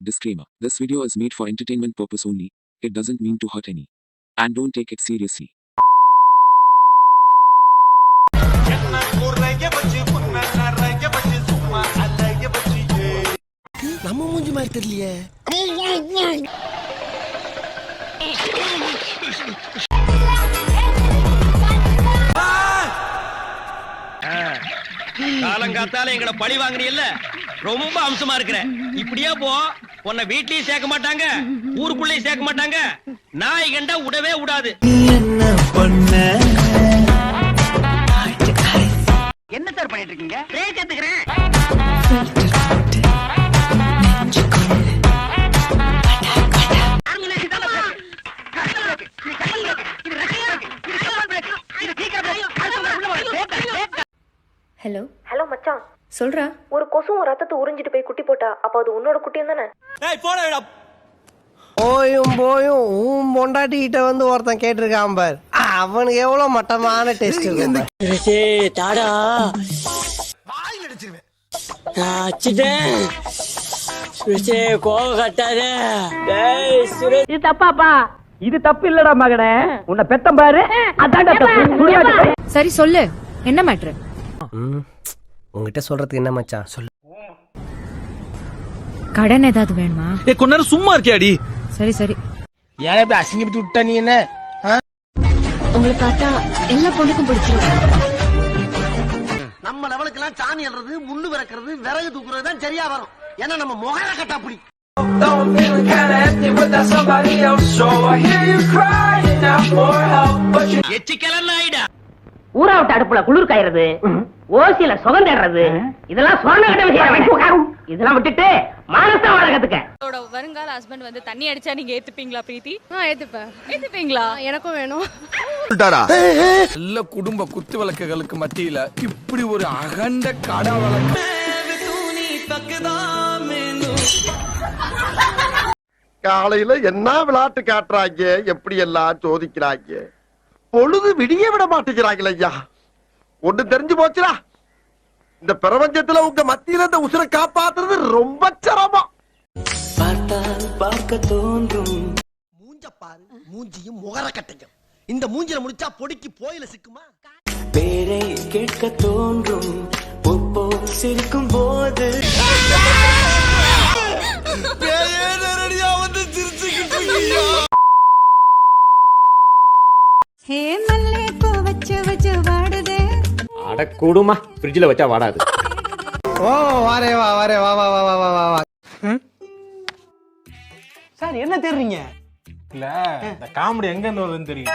Disclaimer. This video is made for entertainment purpose only. It doesn't mean to hurt any. And don't take it seriously. நம்ம மூஞ்சி மாதிரி தெரியலையே. காலங்காத்தால எங்களை பழி வாங்குறீல்ல, ரொம்ப அம்சமா இருக்கிற. இப்படியே போ, உன்னை வீட்லயும் சேர்க்க மாட்டாங்க, ஊருக்குள்ளயும் சேர்க்க மாட்டாங்க. நாய் கண்டா விடவே விடாது. என்ன சார் பண்ணிட்டு இருக்கீங்க? பிரேக் எடுத்துக்கிறேன். ஹலோ ஹலோ மச்சான், சொல்றா. ஒரு கொசுவும் ரத்தத்தை உறிஞ்சிட்டு போய் குட்டி போட்டா அப்ப அது உன்னோட குட்டியும் தானே? ஓயும் போயும் ஊம் பொண்டாட்டிக்கிட்ட வந்து ஒருத்தன் கேட்டிருக்கான் பார், அவனுக்கு எவ்வளவு மட்டமான டேஸ்ட் இருக்கு. தாடா கோவம் கட்டாதே. இது தப்பாப்பா. இது தப்பு இல்லடா மகனே, உன்னை பெத்தம் பாரு. அதான்டா தப்பு. சரி சொல்லு, என்ன மேட்ரு? உங்ககிட்ட சொல்றதுக்கு என்ன மச்சான் சொல்லு. கடன் ஏதாவது வேணுமா? கொஞ்ச நேரம் சும்மா இருக்கியாடி? சரி சரி. ஏன் இப்படி அசிங்கப்பட்டு விட்ட நீ? என்ன உங்களை பார்த்தா எல்லா பொண்ணுக்கும் பிடிச்சிருக்கு. நம்ம லெவலுக்கு எல்லாம் சாணி அல்றது, முள்ளு விறக்கிறது, விறகு தூக்குறது தான் சரியா வரும். ஏன்னா நம்ம முகர கட்டா புடி. ஊரா விட்டு அடுப்புல குளிர் காயறது, ஓசியில சுகம் தேடுறது, இதெல்லாம் சொர்ண கட்ட விஷயம். இதெல்லாம் விட்டுட்டு மானசா வளர்க்கறதுக்கு. வருங்கால ஹஸ்பண்ட் வந்து தண்ணி அடிச்சா நீங்க ஏத்துப்பீங்களா பிரீத்தி? ஏத்துப்பேன். ஏத்துப்பீங்களா? எனக்கும் வேணும். நல்ல குடும்ப குத்து விளக்குகளுக்கு மத்தியில இப்படி ஒரு அகண்ட கடா வழக்கு. காலையில என்ன விளையாட்டு காட்டுறாங்க, எப்படி எல்லாம் சோதிக்கிறாங்க. பொழுது விடிய விட மாட்டேங்கிறாங்களே ஐயா. ஒண்ணு தெரிஞ்சு போச்சுடா, இந்த பிரபஞ்சத்துல உங்க மத்தியில இந்த உசுரை காப்பாத்துறது ரொம்ப சிரமம். பார்க்க தோன்றும் மூஞ்ச பாரு, மூஞ்சியும் முகர கட்டையும். இந்த மூஞ்சில முடிச்சா பொடிக்கு போயில சிக்குமா? பேரை கேட்க தோன்றும் பொப்போ சிரிக்கும் போது. ஹே மல்லே பூ வச்சு வச்சு வாடுதே. அட கூடுமா, ஃப்ரிட்ஜ்ல வச்சா வாடாது. ஓ வாரே வா வாரே வா வா வா வா வா வா. சார் என்ன தேடுறீங்க? இல்ல இந்த காமெடி எங்க இருந்து வருதுன்னு தெரியும்.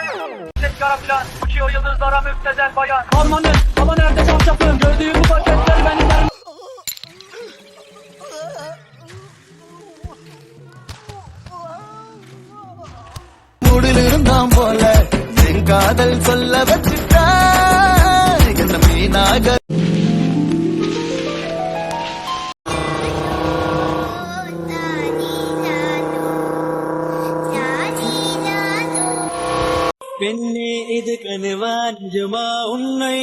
முடிலிருந்தான் போல என் காதல் சொல்ல வச்சுட்டா என்ன மீனாக. பெண்ணே இது கனவா நிஜமா உன்னை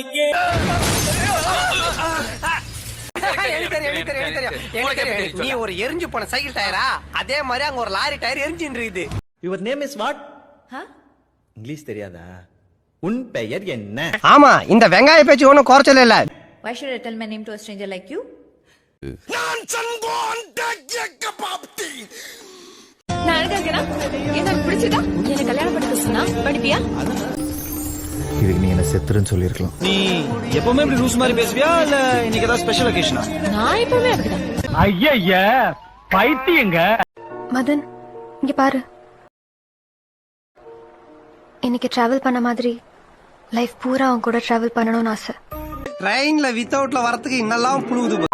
நீ ஒரு எரிஞ்சு போன சைக்கிள் டயரா, அதே மாதிரி அங்க ஒரு லாரி டயர் எரிஞ்சின்னு இருக்குது. Your name is what? English தெரியாதா? உன் பெயர் என்ன? ஆமா, இந்த வெங்காய பேச்சு ஒண்ணும் குறைச்சல இல்ல. Why should I tell my name to a stranger like you? நான் சங்கோன் டக்கக்க பாப்தி. நான் அழகாகிறா? எனக்கு பிடிச்சிட்டா? என்ன கல்யாணம் பண்ணிக்க சொன்னா படிப்பியா? இதுக்கு நீ என்ன செத்துறன்னு சொல்லிருக்கலாம். நீ எப்பவுமே இப்படி லூஸ் மாதிரி பேசுவியா, இல்ல இன்னைக்கு ஏதாவது ஸ்பெஷல் அகேஷனா? நான் எப்பவுமே அப்படிதான். ஐயா பைத்தியங்க. மதன் இங்க பாரு, இன்னைக்கு டிராவல் பண்ண மாதிரி லைஃப் பூரா அவன் கூட டிராவல் பண்ணணும்னு ஆசை. ட்ரெயின்ல வித்தவுட்ல வரதுக்கு இன்னெல்லாம் புழுவுது.